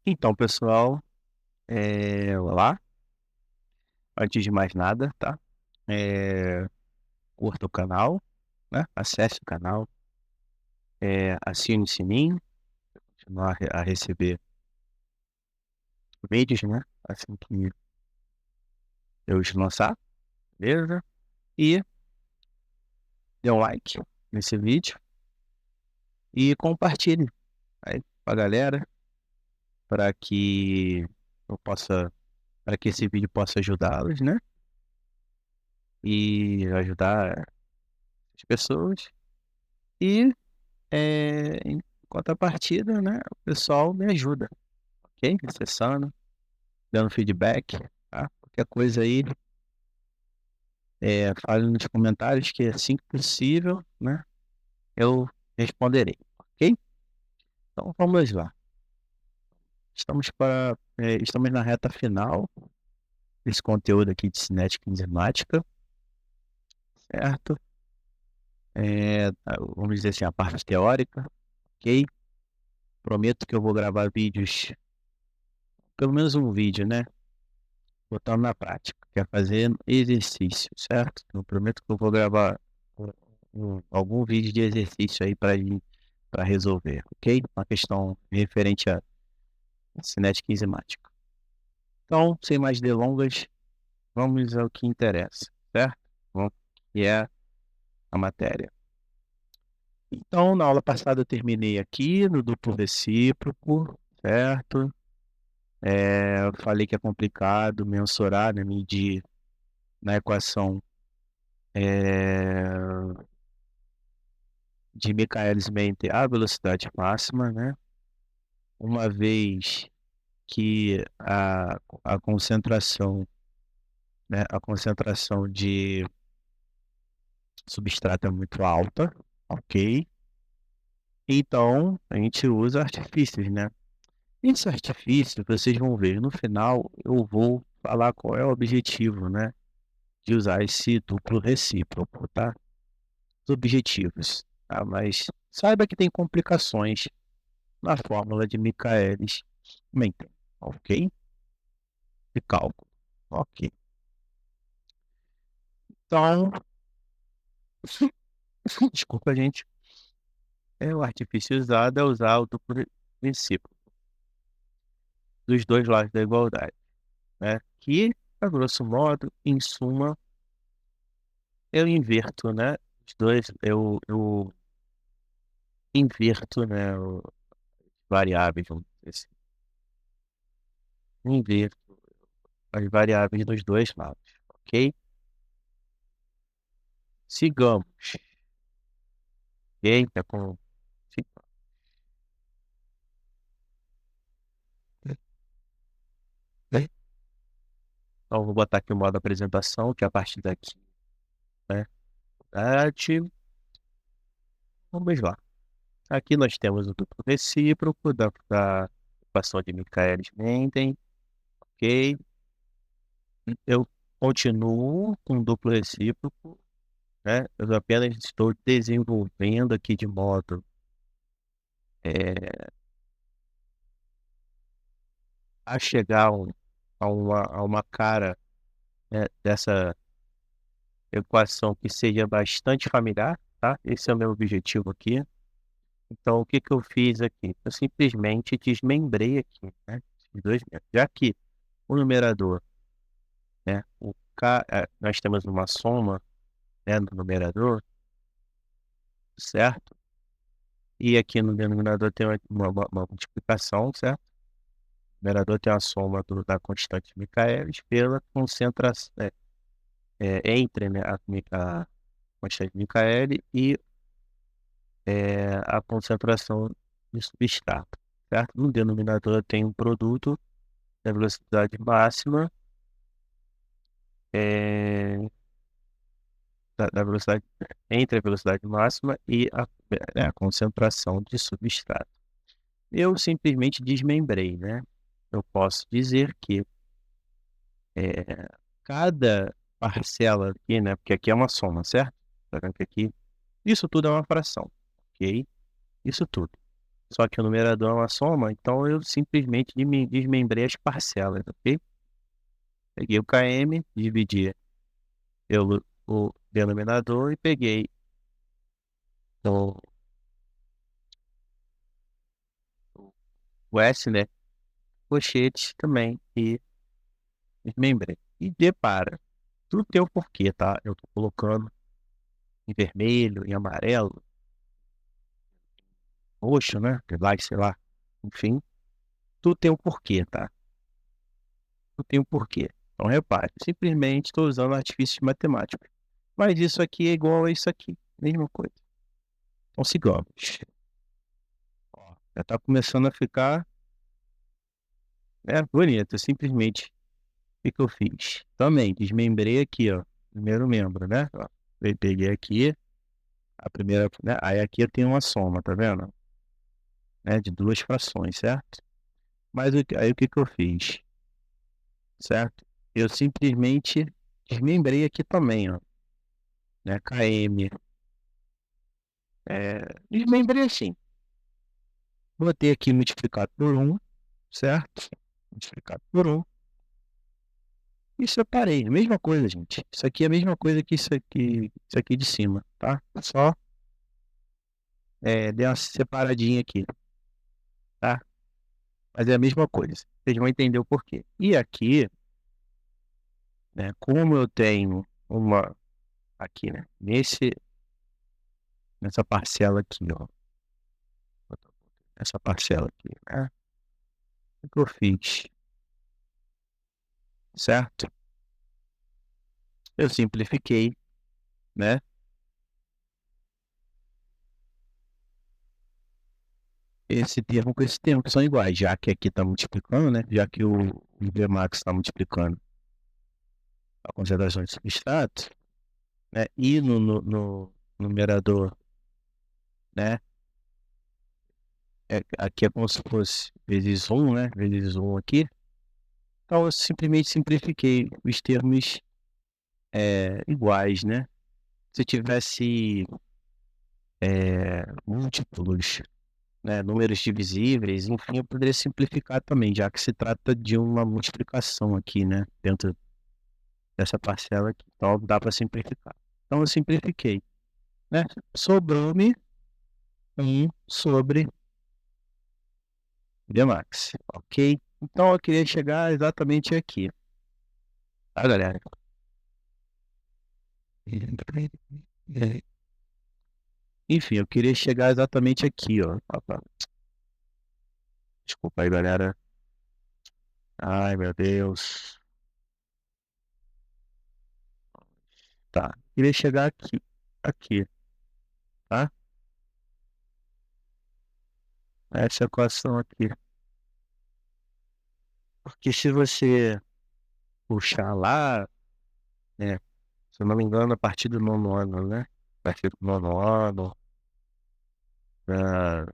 Então, pessoal, olá. Antes de mais nada, tá? Curta o canal, né? Acesse o canal, assine o sininho, continuar a receber vídeos, né? Assim que eu os lançar, beleza? E dê um like nesse vídeo e compartilhe aí com a galera para que eu possa, para que esse vídeo possa ajudá-los, né? E ajudar as pessoas. E em contrapartida, né? O pessoal me ajuda, ok? Acessando, dando feedback, tá? Qualquer coisa aí, fale nos comentários que assim que possível, né? Eu responderei, ok? Então vamos lá. Estamos na reta final desse conteúdo aqui de cinética enzimática, certo? Vamos dizer assim, a parte teórica, ok? Prometo que eu vou gravar vídeos, pelo menos um vídeo, né? Botando na prática, quer fazer exercício, certo? Eu prometo que eu vou gravar algum vídeo de exercício aí para resolver, ok? Uma questão referente à cinética enzimática. Então, sem mais delongas, vamos ao que interessa, certo? Bom, que é a matéria. Então, na aula passada eu terminei aqui no duplo recíproco, certo? Eu falei que é complicado mensurar, né, medir na equação de Michaelis-Menten a velocidade máxima, né? Uma vez que a concentração, né, a concentração de substrato é muito alta, ok? Então, a gente usa artifícios, né? Esse artifício, vocês vão ver, no final eu vou falar qual é o objetivo, né, de usar esse duplo recíproco, tá? Os objetivos, tá? Mas saiba que tem complicações na fórmula de Michaelis-Menten, ok? De cálculo, ok. Então, desculpa, gente. O artifício usado é usar o duplo recíproco dos dois lados da igualdade, né? Que, a grosso modo, em suma, eu inverto, né? Os dois, eu inverto, né? Variáveis, vamos dizer assim. Inverto as variáveis dos dois lados, ok? Sigamos. Ok? Tá com... Então, vou botar aqui o modo apresentação, que é a partir daqui, né? Vamos lá. Aqui nós temos o duplo recíproco da equação de Michaelis-Menten, ok? Eu continuo com o duplo recíproco, né? Eu apenas estou desenvolvendo aqui de modo a chegar a uma cara, né, dessa equação que seja bastante familiar, tá? Esse é o meu objetivo aqui. Então, o que que eu fiz aqui? Eu simplesmente desmembrei aqui, né? Os dois membros. Já que o numerador, né? Nós temos uma soma, né, no numerador, certo? E aqui no denominador tem uma multiplicação, certo? O numerador tem a soma da constante de Michaelis pela concentração, entre, né, a constante de Michaelis e a concentração de substrato, certo? No denominador tem um produto da velocidade máxima, da velocidade entre a velocidade máxima e a concentração de substrato. Eu simplesmente desmembrei, né? Eu posso dizer que cada parcela aqui, né? Porque aqui é uma soma, certo? Tá vendo que aqui isso tudo é uma fração, ok? Isso tudo. Só que o numerador é uma soma, então eu simplesmente desmembrei as parcelas, ok? Peguei o km, dividi pelo o denominador e peguei o, o S, né? Cochete também e desmembrei. E depara, tudo tem um porquê, tá? Eu tô colocando em vermelho, em amarelo, roxo, né? Lilás, sei lá. Enfim, tudo tem um porquê, tá? Tudo tem um porquê. Então repare, simplesmente estou usando artifícios matemáticos. Mas isso aqui é igual a isso aqui, mesma coisa. Então sigamos. Ó, já tá começando a ficar, né, bonito. Simplesmente o que que eu fiz? Também desmembrei aqui, ó. Primeiro membro, né? Ó, eu peguei aqui a primeira, né? Aí aqui eu tenho uma soma, tá vendo? Né? De duas frações, certo? Mas aí o que que eu fiz? Certo? Eu simplesmente desmembrei aqui também, ó. Né? KM. Desmembrei assim. Botei aqui multiplicado por um, certo? Multiplicado por um. E separei. Mesma coisa, gente. Isso aqui é a mesma coisa que isso aqui de cima, tá? Só dei uma separadinha aqui, tá? Mas é a mesma coisa. Vocês vão entender o porquê. E aqui, né? Como eu tenho uma aqui, né? Nessa parcela aqui, ó. Essa parcela aqui, né? O que eu fiz? Certo? Eu simplifiquei, né? Esse termo com esse termo, que são iguais, já que aqui está multiplicando, né? Já que o Vmax está multiplicando a concentração de substrato, né? E no numerador, né? Aqui é como se fosse vezes 1, né? Vezes 1 aqui. Então eu simplesmente simplifiquei os termos iguais, né? Se tivesse múltiplos, né? Números divisíveis, enfim, eu poderia simplificar também, já que se trata de uma multiplicação aqui, né? Dentro dessa parcela aqui. Então dá para simplificar. Então eu simplifiquei, né? Sobrou-me 1 sobre Vmax, ok? Então eu queria chegar exatamente aqui, tá, galera? Enfim, eu queria chegar exatamente aqui, ó. Opa, desculpa aí, galera. Ai, meu Deus. Tá. Queria chegar aqui, tá? Essa equação aqui. Porque se você puxar lá, né? Se eu não me engano, a partir do nono ano, né? A partir do nono ano, da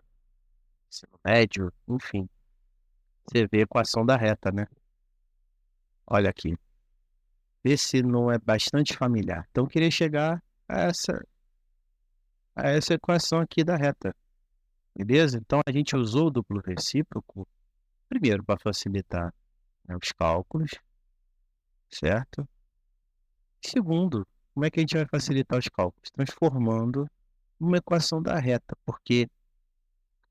ensino médio, enfim. Você vê a equação da reta, né? Olha aqui. Esse não é bastante familiar. Então eu queria chegar a essa equação aqui da reta. Beleza? Então a gente usou o duplo recíproco, primeiro para facilitar, né, os cálculos, certo? Segundo, como é que a gente vai facilitar os cálculos? Transformando uma equação da reta, porque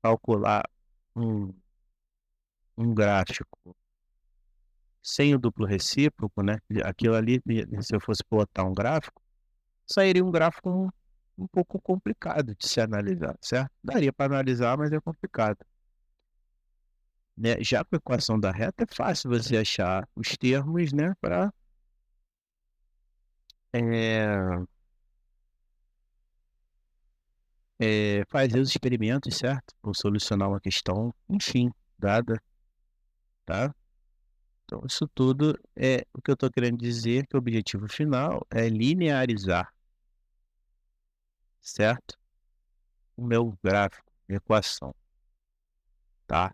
calcular um, um gráfico sem o duplo recíproco, né? Aquilo ali, se eu fosse botar um gráfico, sairia um gráfico um pouco complicado de se analisar, certo? Daria para analisar, mas é complicado. Né? Já com a equação da reta é fácil você achar os termos, né, para fazer os experimentos, certo? Ou solucionar uma questão, enfim, dada, tá? Então, isso tudo é o que eu estou querendo dizer, que o objetivo final é linearizar, certo? O meu gráfico, minha equação, tá?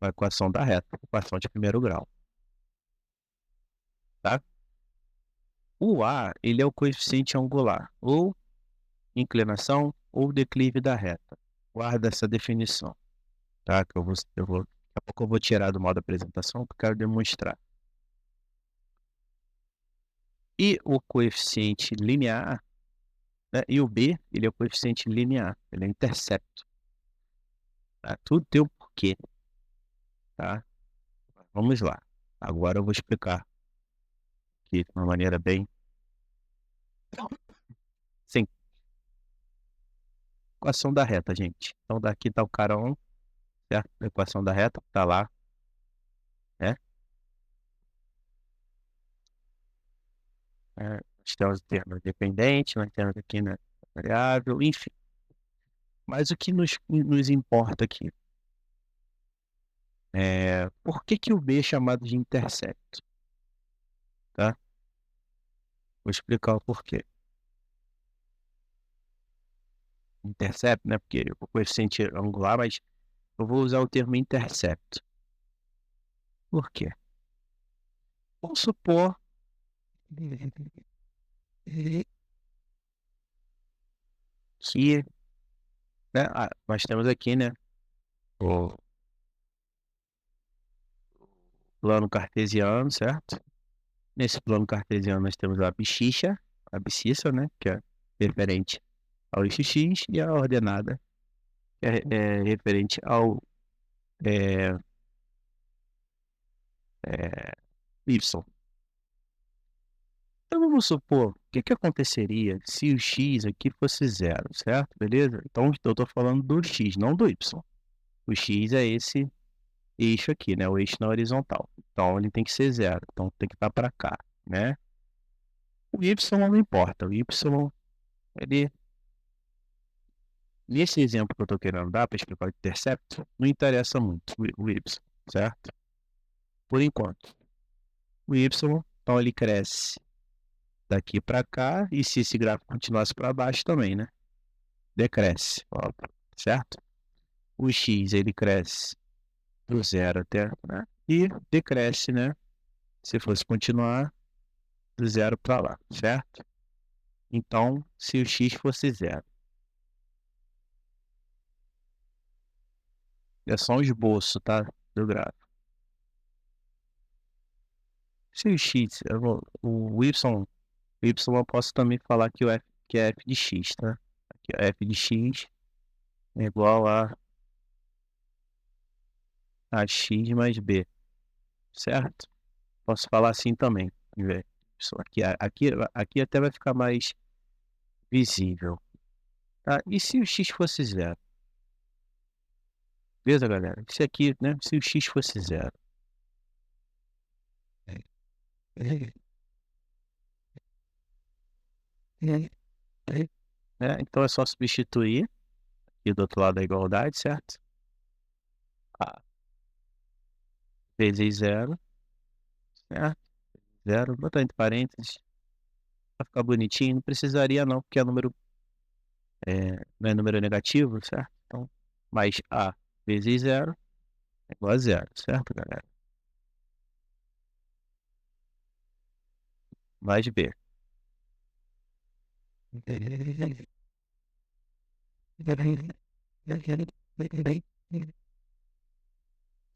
A equação da reta, equação de primeiro grau, tá? O A, ele é o coeficiente angular, ou inclinação, ou declive da reta. Guarda essa definição. tá? Daqui a pouco eu vou tirar do modo apresentação, porque eu quero demonstrar. E o coeficiente linear, né? E o B, ele é o coeficiente linear, ele é intercepto, tá? Tudo tem um porquê, tá? Vamos lá. Agora eu vou explicar aqui de uma maneira bem sim. Equação da reta, gente. Então daqui tá o cara 1, certo? A equação da reta tá lá, né? Nós temos o termo dependente, nós temos aqui, né, variável, enfim. Mas o que nos importa aqui é por que que o B é chamado de intercepto, tá? Vou explicar o porquê. Intercepto, né? Porque o coeficiente angular, mas eu vou usar o termo intercepto. Por quê? Vamos supor que, né, nós temos aqui, né, o plano cartesiano, certo? Nesse plano cartesiano nós temos a abscissa, né, que é referente ao eixo X, e a ordenada, que é referente ao é, é, Y. Então vamos supor, o que que aconteceria se o X aqui fosse zero, certo? Beleza? Então eu estou falando do X, não do Y. O X é esse eixo aqui, né? O eixo na horizontal. Então ele tem que ser zero, então tem que estar para cá, né? O Y não importa, o Y, ele, nesse exemplo que eu estou querendo dar para explicar o intercepto, não interessa muito o Y, certo? Por enquanto. O Y, então ele cresce daqui para cá, e se esse gráfico continuasse para baixo também, né? Decresce, ó, certo? O X, ele cresce do zero até, né? E decresce, né? Se fosse continuar do zero para lá, certo? Então, se o X fosse zero, é só um esboço, tá? Do gráfico. Se o X, o Y eu posso também falar que o F, que é f de X, tá? Aqui, f de X é igual a X mais B, certo? Posso falar assim também, velho. Aqui até vai ficar mais visível, tá? E se o X fosse zero? Beleza, galera? Se aqui, né? Se o X fosse zero. Então é só substituir aqui do outro lado da igualdade, certo? A vezes zero, certo? Zero, botar entre parênteses, pra ficar bonitinho. Não precisaria não, porque é número, não é número negativo, certo? Então, mais A vezes zero é igual a zero, certo, galera? Mais B,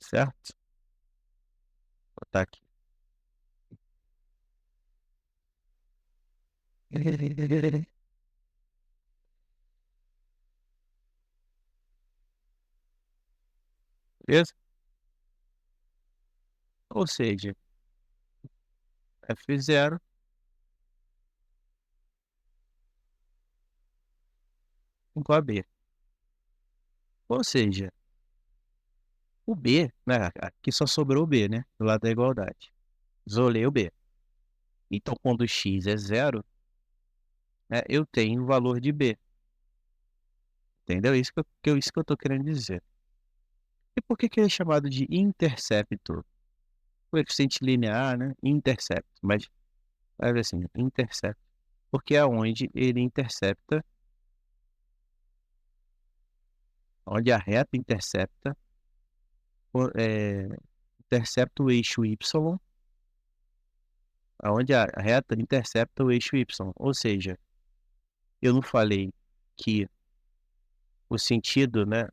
certo? Vou botar aqui. Beleza? Ou seja, F0 igual a B. Ou seja, o B, né? Aqui só sobrou o B, né? Do lado da igualdade. Isolei o B. Então, quando x é zero, né, eu tenho o valor de B. Entendeu? Isso que eu tô querendo dizer. E por que que ele é chamado de intercepto? Coeficiente linear, né? Intercepto. Mas, vai ver assim, intercepto. Porque é onde ele intercepta, onde a reta intercepta, é, intercepta o eixo Y, onde a reta intercepta o eixo Y. Ou seja, eu não falei que o sentido, né,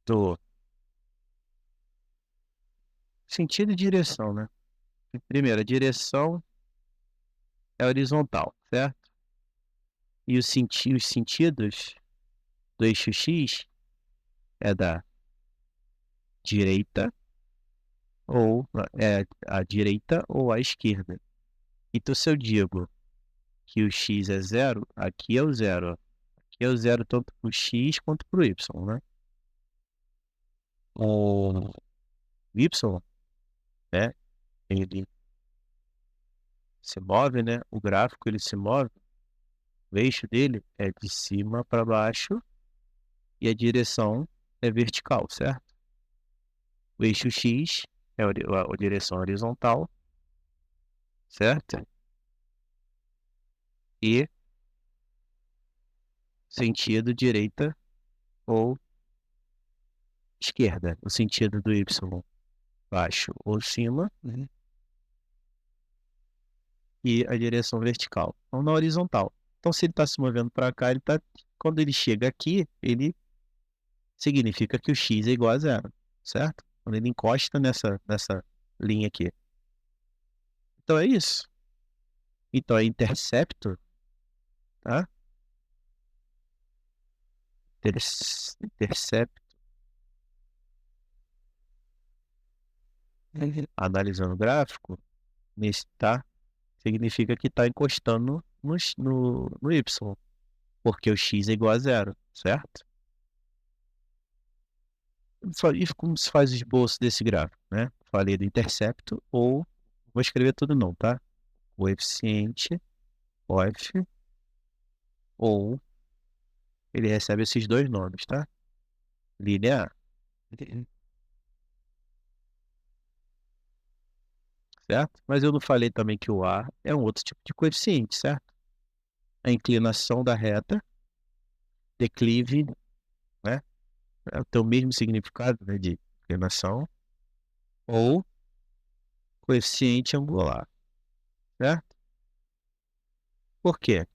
do sentido e direção, né? Primeiro, a direção é horizontal, certo? E os sentidos do eixo X é da direita ou é a direita ou a esquerda. Então, se eu digo que o X é zero, aqui é o zero. Aqui é o zero tanto para o X quanto para o Y, né? O Y, né? Ele se move, né? O gráfico ele se move, o eixo dele é de cima para baixo e a direção é vertical, certo? O eixo X é a direção horizontal, certo? E sentido direita ou esquerda, o sentido do Y, baixo ou cima, né? E a direção vertical, ou na horizontal. Então, se ele está se movendo para cá, quando ele chega aqui, ele significa que o x é igual a zero, certo? Quando ele encosta nessa linha aqui. Então é isso. Então é intercepto, tá? Intercepto, analisando o gráfico, nesse tá, significa que está encostando no y, porque o x é igual a zero, certo? E como se faz o esboço desse gráfico, né? Falei do intercepto ou, vou escrever tudo não, tá? Coeficiente OF ou ele recebe esses dois nomes, tá? Linear, certo? Mas eu não falei também que o A é um outro tipo de coeficiente, certo? A inclinação da reta, declive, né? Tem o mesmo significado, né, de inclinação, ou coeficiente angular, certo? Por quê?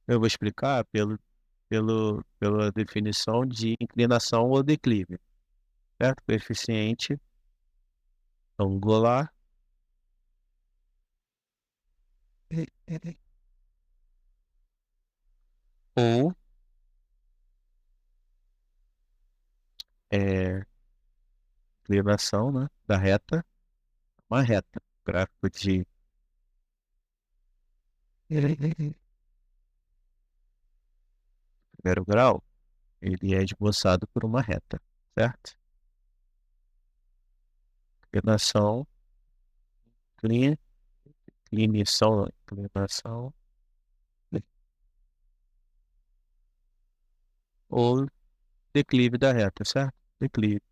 Eu vou explicar pela definição de inclinação ou declive, certo? Coeficiente angular ou é, inclinação, né, da reta, uma reta. Gráfico de primeiro grau, ele é esboçado por uma reta, certo? Inclinação, inclinação, inclinação ou declive da reta, certo? Declive,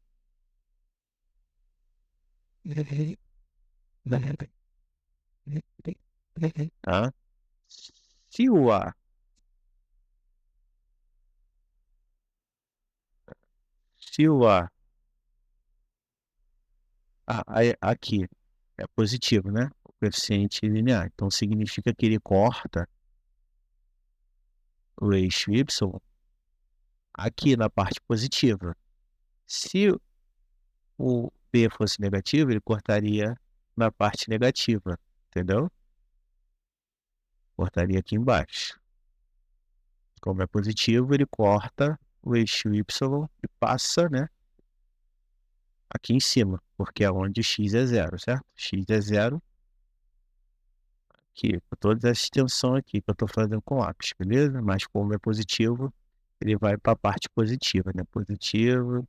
tá? Se o A, se o A, aqui é positivo, né? O coeficiente linear. Então significa que ele corta o eixo Y aqui na parte positiva. Se o B fosse negativo, ele cortaria na parte negativa, entendeu? Cortaria aqui embaixo. Como é positivo, ele corta o eixo Y e passa, né, aqui em cima, porque é onde o x é zero, certo? X é zero aqui, por toda essa extensão aqui que eu estou fazendo com lápis, beleza? Mas como é positivo, ele vai para a parte positiva, né? Positivo,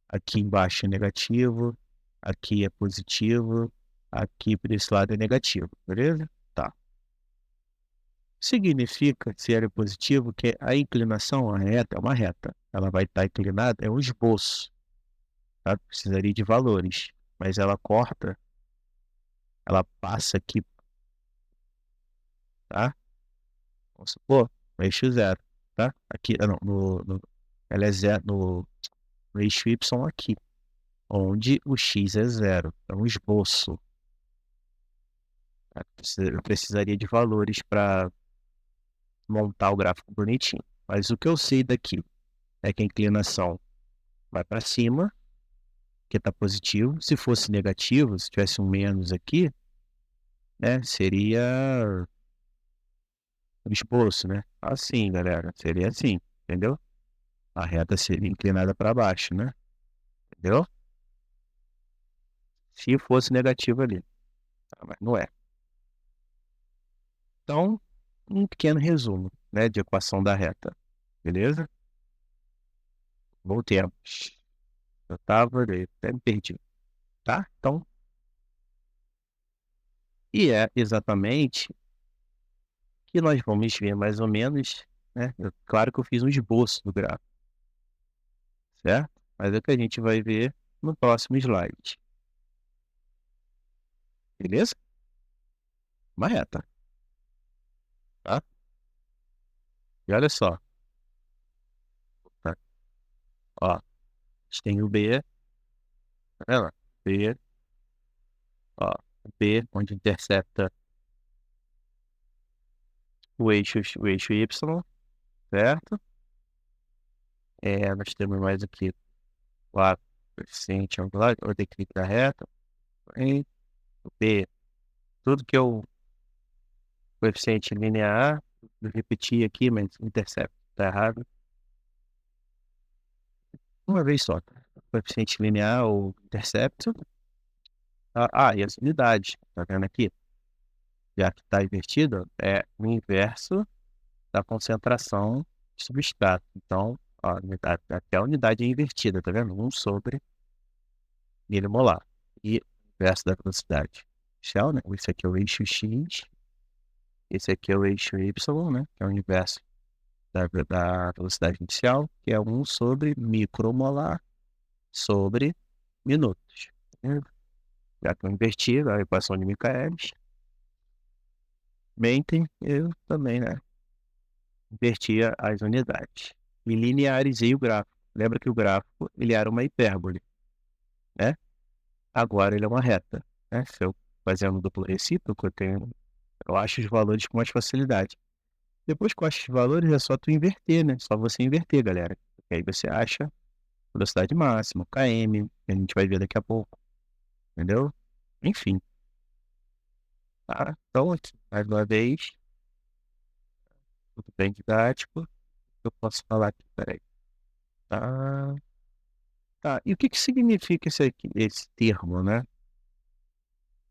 aqui embaixo é negativo, aqui é positivo, aqui para esse lado é negativo, beleza? Tá. Significa, se ele é positivo, que a inclinação a reta é uma reta. Ela vai estar inclinada, é um esboço, tá? Precisaria de valores, mas ela corta, ela passa aqui, tá? Vamos supor, no eixo zero, tá? Aqui, não, ela é zero no eixo Y aqui, onde o x é zero. É um esboço, tá? Eu precisaria de valores para montar o gráfico bonitinho. Mas o que eu sei daqui é que a inclinação vai para cima, que está positivo. Se fosse negativo, se tivesse um menos aqui, né, seria o esboço, né? Assim, galera, seria assim, entendeu? A reta seria inclinada para baixo, né? Entendeu? Se fosse negativo ali, tá? Mas não é. Então, um pequeno resumo, né, de equação da reta, beleza? Voltemos. Eu tava ali, até me perdi, tá? Então, e é exatamente que nós vamos ver mais ou menos, né? Claro que eu fiz um esboço do gráfico, certo? Mas é o que a gente vai ver no próximo slide, beleza? Uma reta, tá? E olha só, tá? Ó, a gente tem o B, tá vendo? B, ó, B, onde intercepta o eixo Y, certo? Nós temos mais aqui o A, coeficiente angular, o declive da reta, e o B, tudo que é o coeficiente linear, eu repeti aqui, mas intercepto, tá errado. Uma vez só, tá? Coeficiente linear ou intercepto. E as unidades, tá vendo aqui? Já que está invertido, é o inverso da concentração de substrato. Então, ó, até a unidade é invertida, tá vendo? 1 sobre milimolar. E o inverso da velocidade inicial, né? Esse aqui é o eixo X, esse aqui é o eixo Y, né? Que é o inverso da velocidade inicial, que é 1 sobre micromolar sobre minutos. Já que eu inverti a equação de Michaelis, Menten, eu também, né? Inverti as unidades e linearizei o gráfico. Lembra que o gráfico ele era uma hipérbole, né? Agora ele é uma reta, né? Se eu fazendo duplo recíproco, eu acho os valores com mais facilidade. Depois que eu acho os valores, é só tu inverter, né? Só você inverter, galera. Porque aí você acha velocidade máxima, km, que a gente vai ver daqui a pouco, entendeu? Enfim, tá? Então, mais uma vez, tudo bem didático. Eu posso falar aqui, peraí. Tá, tá. E o que que significa esse termo, né?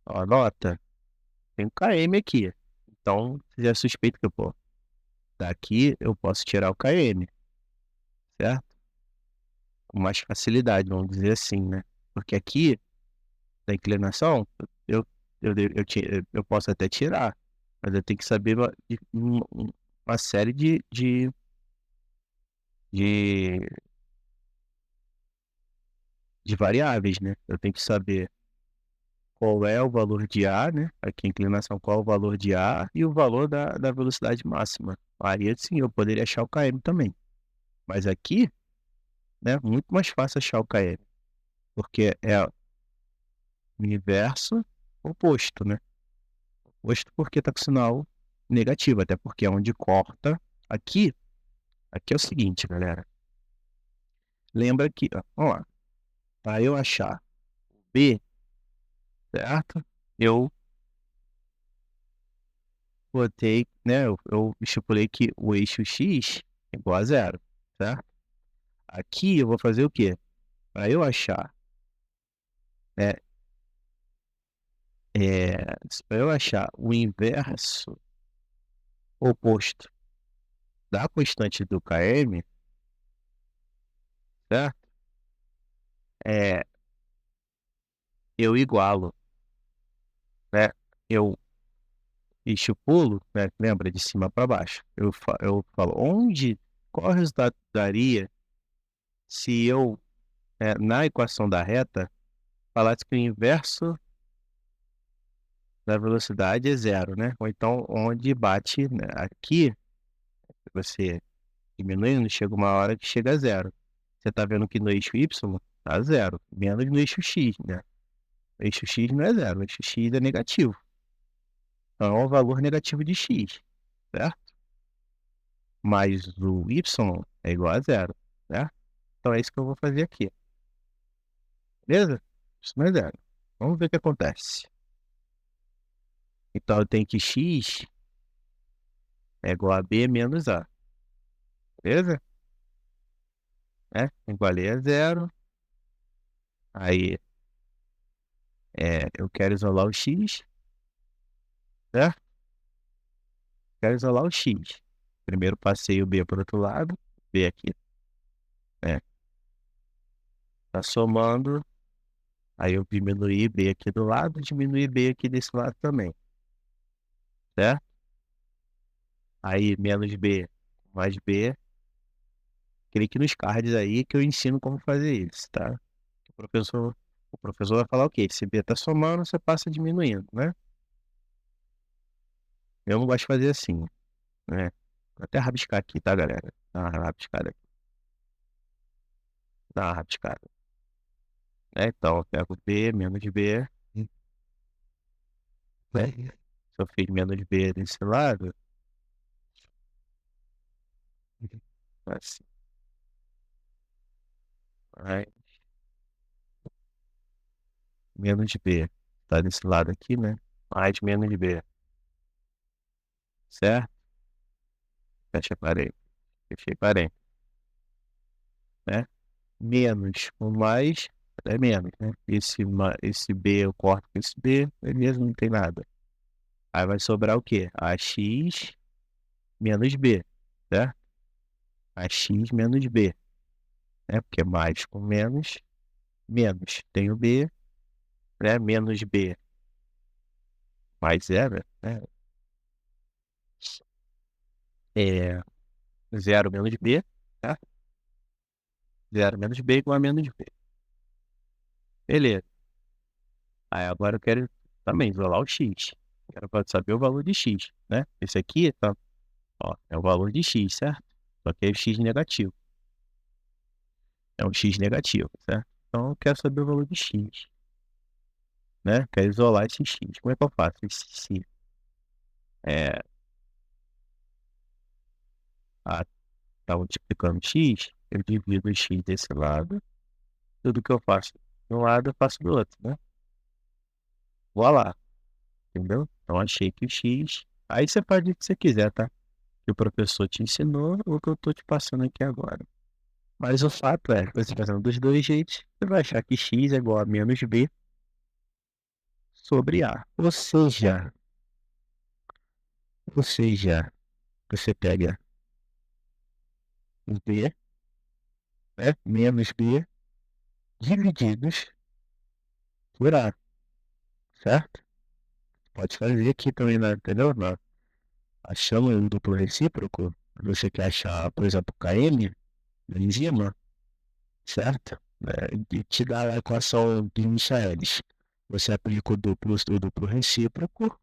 Ó, anota, tem um km aqui. Então, você já suspeita que, pô, daqui eu posso tirar o km, certo? Com mais facilidade, vamos dizer assim, né? Porque aqui, da inclinação, eu posso até tirar, mas eu tenho que saber uma série de, de variáveis, né? Eu tenho que saber qual é o valor de A, né? Aqui a inclinação, qual é o valor de A e o valor da velocidade máxima. Aí sim, eu poderia achar o km também. Mas aqui, né, muito mais fácil achar o km, porque é o inverso oposto, né? Oposto porque está com sinal negativo, até porque é onde corta. Aqui é o seguinte, galera. Lembra que, ó, vamos lá, para eu achar B, certo? Eu botei, né? Eu estipulei que o eixo X é igual a zero, certo? Aqui eu vou fazer o quê? Para eu achar, né? Para eu achar o inverso oposto da constante do km, certo? É, eu igualo, né? Eu estipulo, né? Lembra de cima para baixo? Eu falo qual resultado daria se eu, na equação da reta, falasse que o inverso da velocidade é zero, né? Ou então onde bate, né? Aqui, você diminuindo, chega uma hora que chega a zero. Você tá vendo que no eixo Y tá zero, menos no eixo X, né? O eixo X não é zero, o eixo X é negativo. Então é um valor negativo de X, certo? Mas o Y é igual a zero. né? Então é isso que eu vou fazer aqui. Beleza? Isso não é zero. Vamos ver o que acontece. Então eu tenho que x é igual a b menos a. Beleza? Né? Igual a zero. Aí eu quero isolar o x, certo? Quero isolar o x. Primeiro passei o b para o outro lado. B aqui. Né? Tá somando. Aí eu diminuí b aqui do lado, diminuí b aqui desse lado também. Certo? Aí menos b mais b. Clique nos cards aí que eu ensino como fazer isso, tá? O professor vai falar o quê? Se b tá somando, você passa diminuindo, né? Eu não gosto de fazer assim, né? Vou até rabiscar aqui, tá, galera? Dá uma rabiscada aqui. Dá uma rabiscada. Então, eu pego b menos b, né? Se eu fiz menos b desse lado, assim, aí, menos b. Tá desse lado aqui, né? Mais menos b, certo? Fecha parede. Fechei parede, né? Menos o mais é menos, né? Esse B eu corto com esse B, beleza, não tem nada. Aí vai sobrar o quê? AX menos B, certo? AX menos B, né? Porque mais com menos, menos. Tem o B, né? Menos B mais zero, né? É zero menos B, tá? Zero menos B igual a menos B. Beleza. Aí agora eu quero também isolar o X. Quero saber o valor de X, né? Esse aqui, tá? Ó, é o valor de X, certo? Só que é o X negativo. É um X negativo, certo? Então eu quero saber o valor de X, né? Quero isolar esse X. Como é que eu faço? Se é, tá multiplicando X, eu divido o X desse lado. Tudo que eu faço de um lado, eu faço do outro, né? Vou lá, entendeu? Então achei que o X... Aí você faz o que você quiser, tá? Que o professor te ensinou ou que eu tô te passando aqui agora. Mas o fato é, você fazendo dos dois jeitos, você vai achar que x é igual a menos b sobre a. Ou seja, você pega b, né, menos b divididos por a, certo? Pode fazer aqui também, né, entendeu? Achando um duplo recíproco, você quer achar, por exemplo, km lá em cima, certo? E te dá a equação de Michaelis. Você aplica o duplo recíproco,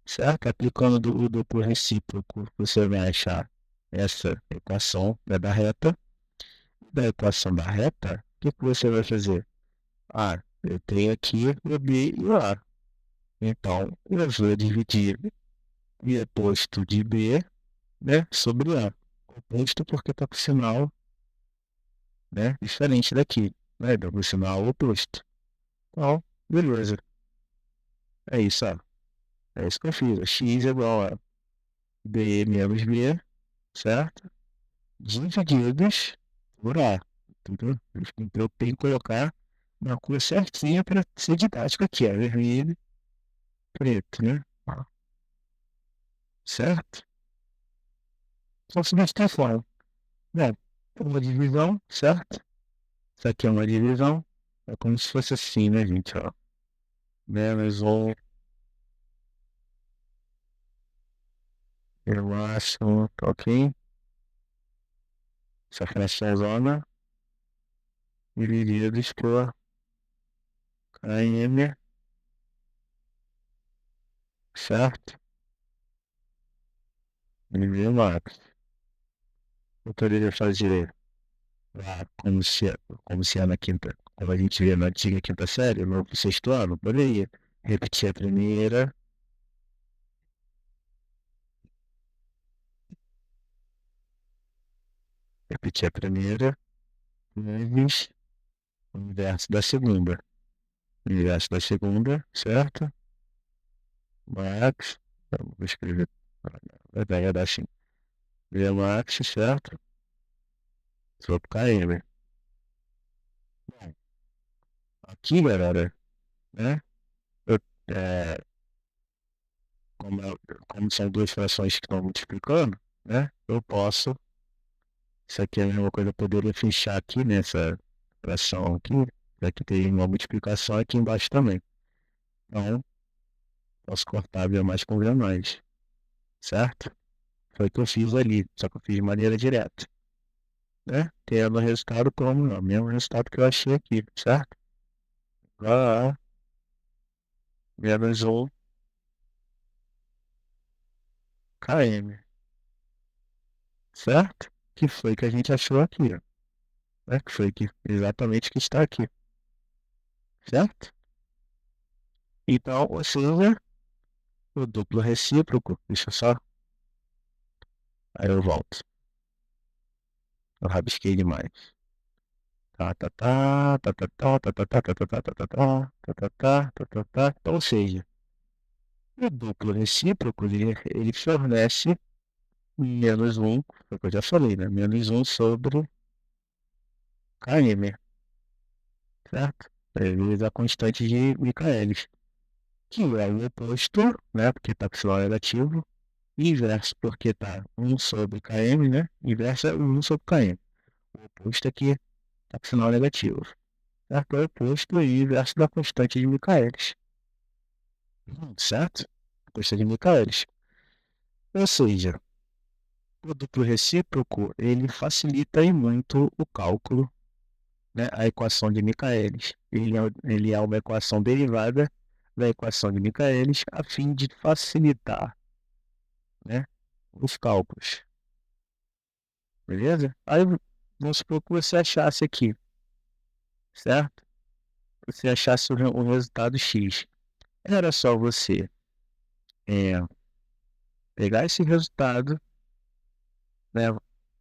certo? Aplicando o duplo recíproco, você vai achar essa equação, né, da reta. Da equação da reta, o que você vai fazer? Eu tenho aqui o b e o a. Então, eu vou dividir o oposto de b, né, sobre a. Oposto porque está com sinal, né, diferente daqui, né? Está com sinal oposto. Então, beleza. É isso, ó. É isso que eu fiz. X é igual a b menos b, certo? Divididos por A. Entendeu? Então eu tenho que colocar uma cor certinha para ser didático aqui, é vermelho, preto, né? Ó, certo? Então se desta forma, né? Uma divisão, certo? Isso aqui é uma divisão, é como se fosse assim, né, gente? Ó. Menos um no máximo, tá ok? Essa fração zona divididos por km, certo? Dividido max. Eu poderia fazer como se é na quinta, como a gente vê na antiga quinta série, no sexto ano, poderia repetir a primeira, repetir a primeira vezes o inverso da segunda. O inverso da segunda, certo? Max, vou escrever, vai dar assim. V max, certo? Sobre KM. Bom, aqui, galera, né? Eu, é, como, como são duas frações que estão multiplicando, né? Eu posso, isso aqui é a mesma coisa, eu poderia fechar aqui nessa fração aqui, já que tem uma multiplicação aqui embaixo também. Então, posso cortar V mais com V mais, certo? Foi o que eu fiz ali, só que eu fiz de maneira direta, né? Tendo o resultado como o mesmo resultado que eu achei aqui, certo? A menos 1 km, certo? Que foi que a gente achou aqui, ó, né? Que foi que exatamente que está aqui, certo? Então, ou seja, o duplo recíproco, deixa eu só, aí eu volto, eu rabisquei demais. Tá, tá, tá, tá, tá, tá, tá, tá, tá, tá, tá, tá, tá, tá, tá, tá, tá, tá, tá, tá. Então, ou seja, o duplo recíproco, ele fornece menos 1, foi o que eu já falei, né? Menos 1 sobre km, certo? Vezes a constante de Michaelis, que é o oposto, né? Porque tá epsilon negativo, inverso porque tá 1 sobre km, né? Inverso é 1 sobre km. O oposto aqui tá epsilon negativo, certo? É o oposto e inverso da constante de Michaelis, certo? Constante de Michaelis. Ou seja, o duplo recíproco, ele facilita e muito o cálculo, né, a equação de Michaelis. Ele é uma equação derivada da equação de Michaelis a fim de facilitar, né, os cálculos. Beleza? Aí vamos supor que você achasse aqui, certo? Você achasse o resultado X. Era só você é, pegar esse resultado, né,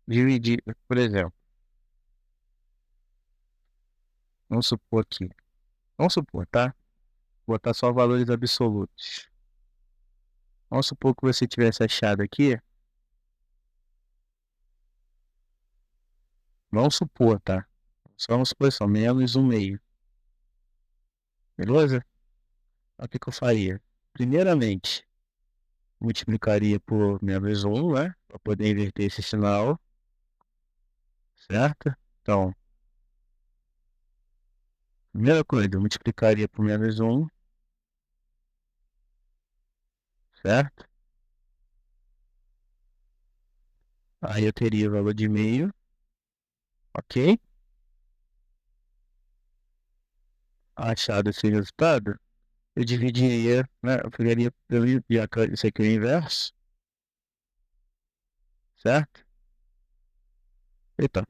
dividir, por exemplo, vamos supor aqui, vamos supor, tá? Botar só valores absolutos. Vamos supor que você tivesse achado aqui, vamos supor, tá? Só uma suposição, menos um meio. Beleza? Então, o que que eu faria? Primeiramente, multiplicaria por menos um, né? Para poder inverter esse sinal, certo? Então, primeira coisa, multiplicaria por menos um, certo? Aí eu teria o valor de meio, ok? Achado esse resultado, eu dividiria, né? Eu pegaria, já que isso aqui é o inverso, certo? Então,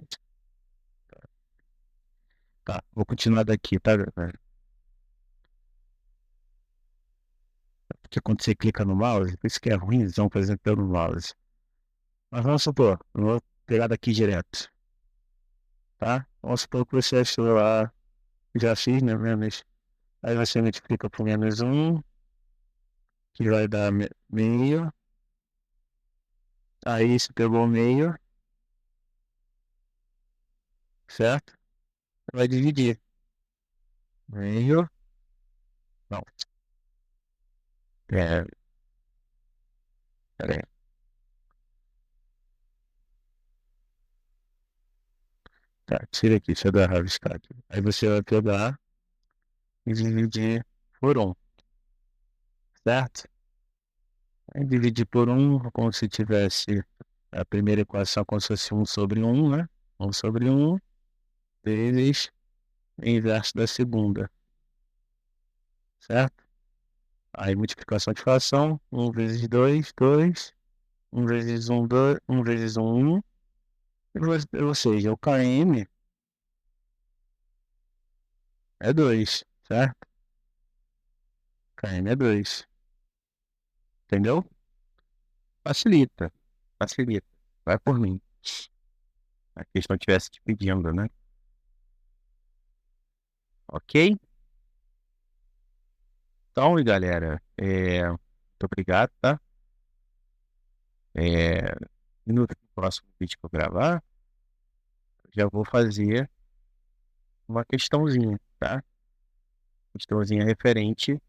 tá, vou continuar daqui, tá, galera? Porque quando você clica no mouse, por isso que é ruimzão, por exemplo, pelo mouse. Mas vamos supor, eu vou pegar daqui direto, tá? Vamos supor que você achou lá, já fiz, né, menos. Aí você multiplica por menos um, que vai dar meio. Aí você pegou meio, certo? Vai dividir. Meio, não, é, pera aí. Tá, tira aqui, deixa eu dar rabiscar aqui. Aí você vai pegar e dividir por um, certo? Aí dividir por um, como se tivesse a primeira equação como se fosse um sobre um, né? Um sobre um vezes o inverso da segunda, certo? Aí multiplicação de fração, um vezes 2 2 um vezes um 2 um vezes um 1, ou seja, o km é 2, certo? Km é 2, entendeu? Facilita, facilita, vai por mim. a questão estivesse te pedindo, né? Ok? Então, e galera, muito obrigado, tá? É, e no próximo vídeo que eu gravar, eu já vou fazer uma questãozinha, tá? Questãozinha referente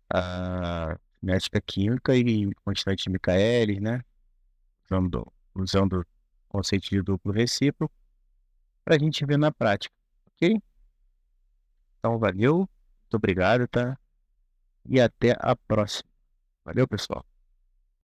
à cinética química e constante de Michaelis, né? Usando o conceito de duplo recíproco para a gente ver na prática, ok? Então, valeu, muito obrigado, tá? E até a próxima. Valeu, pessoal.